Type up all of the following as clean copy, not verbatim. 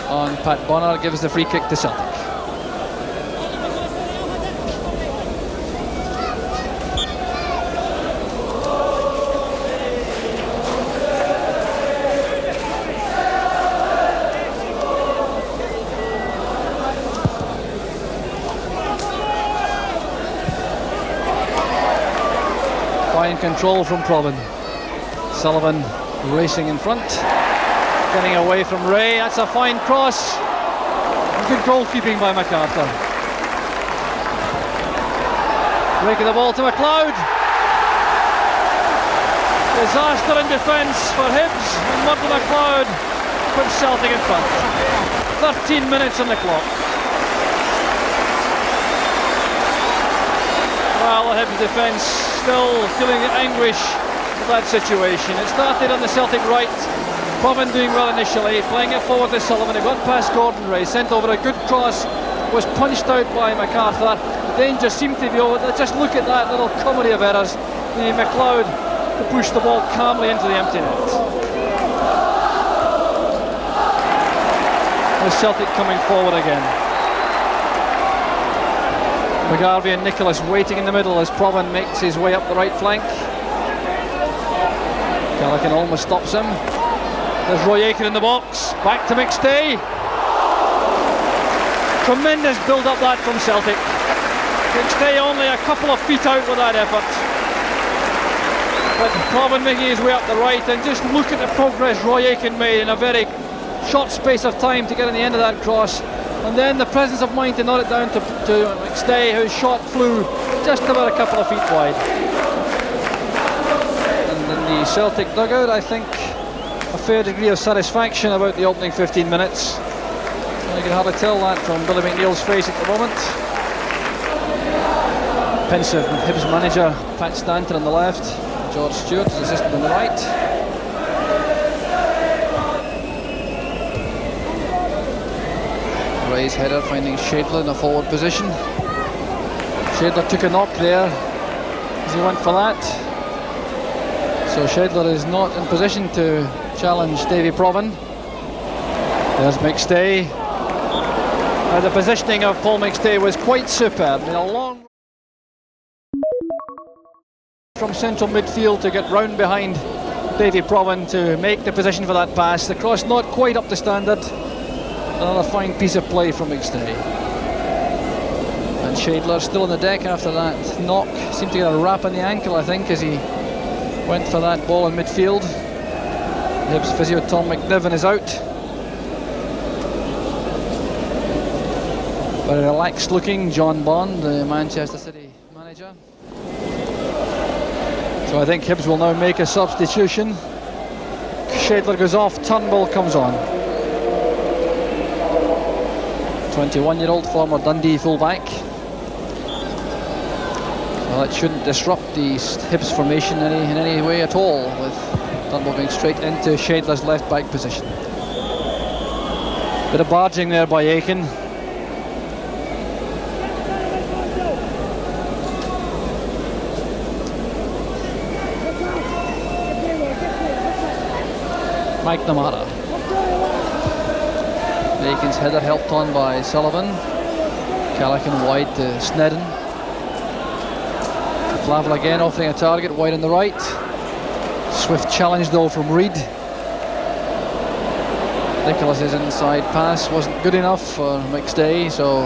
on Pat Bonner, gives the free kick to Celtic. Fine control from Provan. Sullivan racing in front, getting away from Ray. That's a fine cross. Good goalkeeping by MacArthur. Breaking the ball to McLeod. Disaster in defence for Hibs, and Murdo McLeod puts Celtic in front. 13 minutes on the clock. Well, the Hibs defence still feeling the anguish of that situation. It started on the Celtic right. Provan doing well initially, playing it forward to Sullivan. It got past Gordon Ray, sent over a good cross, was punched out by MacArthur. The danger seemed to be over. Just look at that little comedy of errors. McLeod to push the ball calmly into the empty net. The Celtic coming forward again. McGarvey and Nicholas waiting in the middle as Provan makes his way up the right flank. Callaghan almost stops him. There's Roy Aitken in the box. Back to McStay. Tremendous build-up that from Celtic. McStay only a couple of feet out with that effort. But Provan making his way up the right, and just look at the progress Roy Aitken made in a very short space of time to get on the end of that cross. And then the presence of mind to knock it down to McStay, whose shot flew just about a couple of feet wide. And in the Celtic dugout, I think a fair degree of satisfaction about the opening 15 minutes. You can hardly tell that from Billy McNeil's face at the moment. Pensive Hibs manager Pat Stanton on the left, George Stewart, his assistant on the right. Ray's header finding Shadler in a forward position. Shadler took a knock there as he went for that. So Shadler is not in position to challenge Davy Provan. There's McStay. The positioning of Paul McStay was quite superb. In a long from central midfield to get round behind Davy Provan to make the position for that pass. The cross not quite up to standard. Another fine piece of play from McStay. And Shadler still on the deck after that knock. Seemed to get a wrap on the ankle, I think, as he went for that ball in midfield. Hibs physio Tom McNiven is out. Very relaxed looking John Bond, the Manchester City manager. So I think Hibs will now make a substitution. Shadler goes off, Turnbull comes on. 21-year-old former Dundee fullback. Well, it shouldn't disrupt the Hibs formation in any way at all, with Turnbull going straight into Shadler's left back position. Bit of barging there by Aitken. McNamara. Aiken's header helped on by Sullivan. Callaghan wide to Snedden. Flavel again offering a target wide on the right. Swift challenge though from Reid. Nicholas's inside pass wasn't good enough for McStay, so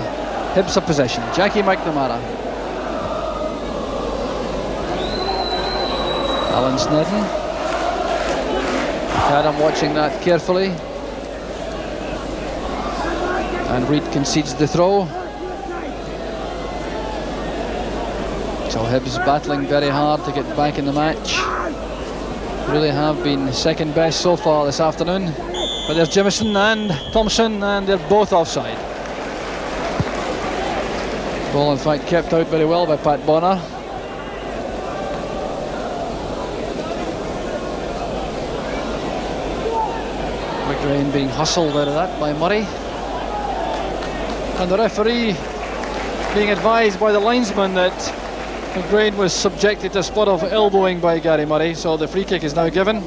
Hibs have possession. Jackie McNamara. Alan Snedden. Adam watching that carefully. And Reid concedes the throw. So Hibs battling very hard to get back in the match. Really have been second best so far this afternoon. But there's Jimison and Thompson, and they're both offside. Ball in fact kept out very well by Pat Bonner. McGrain being hustled out of that by Murray. And the referee being advised by the linesman that McGrain was subjected to a spot of elbowing by Gary Murray, so the free kick is now given.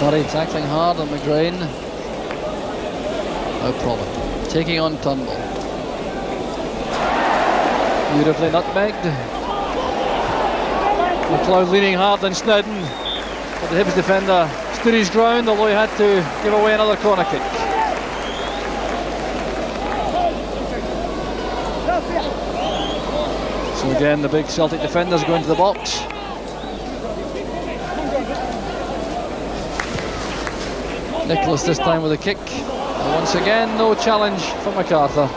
Murray tackling hard on McGrain. No problem. Taking on Turnbull. Beautifully nutmegged. McLeod leaning hard on Snedden, but the Hibs defender stood his ground, although he had to give away another corner kick. So again, the big Celtic defenders go into the box. Nicholas this time with a kick. And once again, no challenge for MacArthur.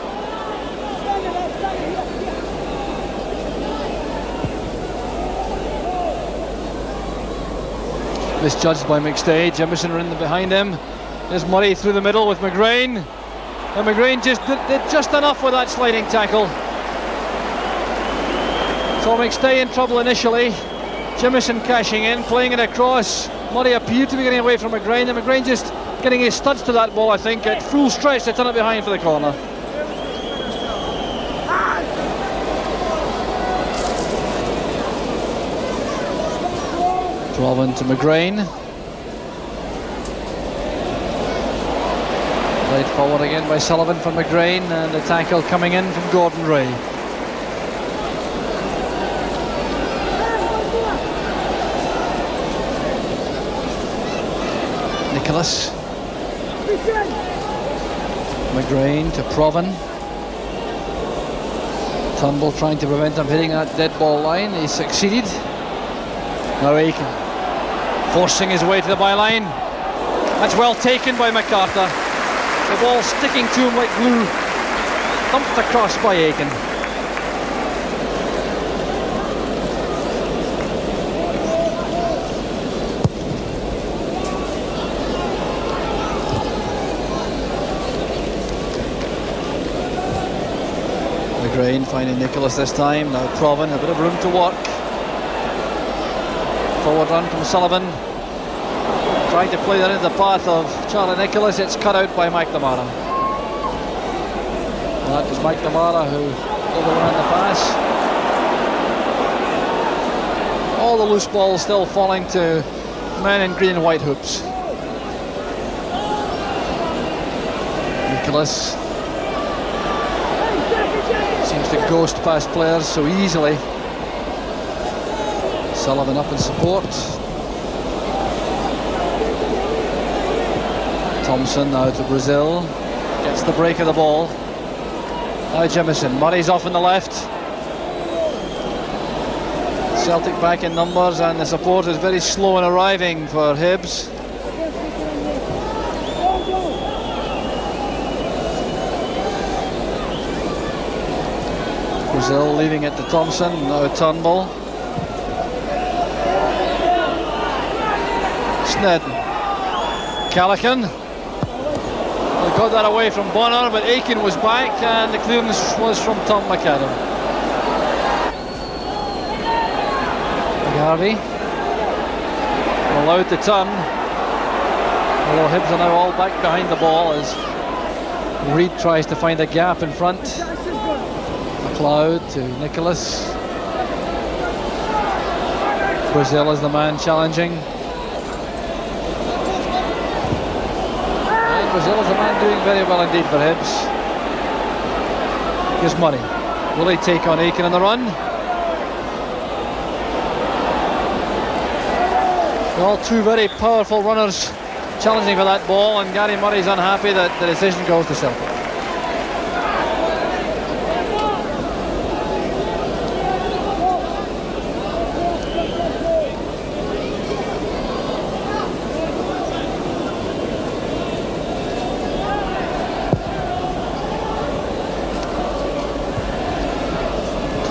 Misjudged by McStay. Jimison running behind him. There's Murray through the middle with McGrain. And McGrain just did just enough with that sliding tackle. So McStay in trouble initially. Jimison cashing in, playing it across. Murray appeared to be getting away from McGrain, and McGrain just getting his studs to that ball, I think, at full stretch to turn it behind for the corner. Provan to McGrain. Played forward again by Sullivan for McGrain, and the tackle coming in from Gordon Ray. Nicholas. McGrain to Provan. Turnbull trying to prevent him hitting that dead ball line. He succeeded. Now Aiken forcing his way to the byline. That's well taken by MacArthur. The ball sticking to him like glue. Thumped across by Aiken. McGrain finding Nicholas this time. Now Provan, a bit of room to work. Forward run from Sullivan. Trying to play that into the path of Charlie Nicholas. It's cut out by McNamara. And that was McNamara who overran the pass. All the loose balls still falling to men in green and white hoops. Nicholas seems to ghost past players so easily. Sullivan up in support. Thompson now to Brazil. Gets the break of the ball. Now Jimison. Murray's off on the left. Celtic back in numbers, and the support is very slow in arriving for Hibs. Brazil leaving it to Thompson. Now Turnbull. Snedden. Callaghan. They got that away from Bonner, but Aiken was back, and the clearance was from Tom McAdam. McGarvey allowed to turn, although Hibs are now all back behind the ball as Reid tries to find a gap in front. McLeod to Nicholas. Brazil is the man challenging. Brazil is a man doing very well indeed for Hibs. Here's Murray. Will he take on Aiken on the run? They're all two very powerful runners challenging for that ball, and Gary Murray's unhappy that the decision goes to Celtic.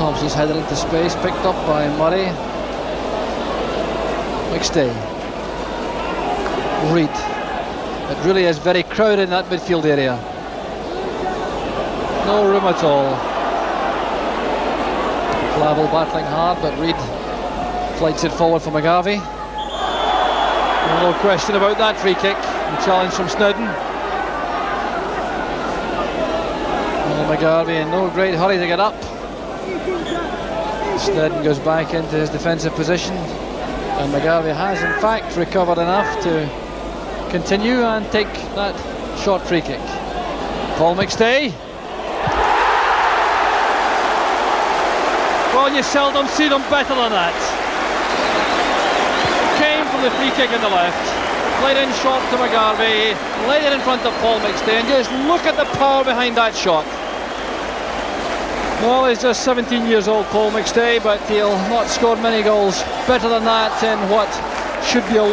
Thompson's headed into space, picked up by Murray. McStay. Reid. It really is very crowded in that midfield area. No room at all. Clavel battling hard, but Reid flights it forward for McGarvey. No question about that free kick. The challenge from Snowden. And McGarvey in no great hurry to get up. Snedden goes back into his defensive position, and McGarvey has in fact recovered enough to continue and take that short free kick. Paul McStay. Well, you seldom see them better than that. Came from the free kick in the left, played in short to McGarvey, laid it in front of Paul McStay, and just look at the power behind that shot. Well, he's just 17 years old, Paul McStay, but he'll not score many goals better than that in what should be a long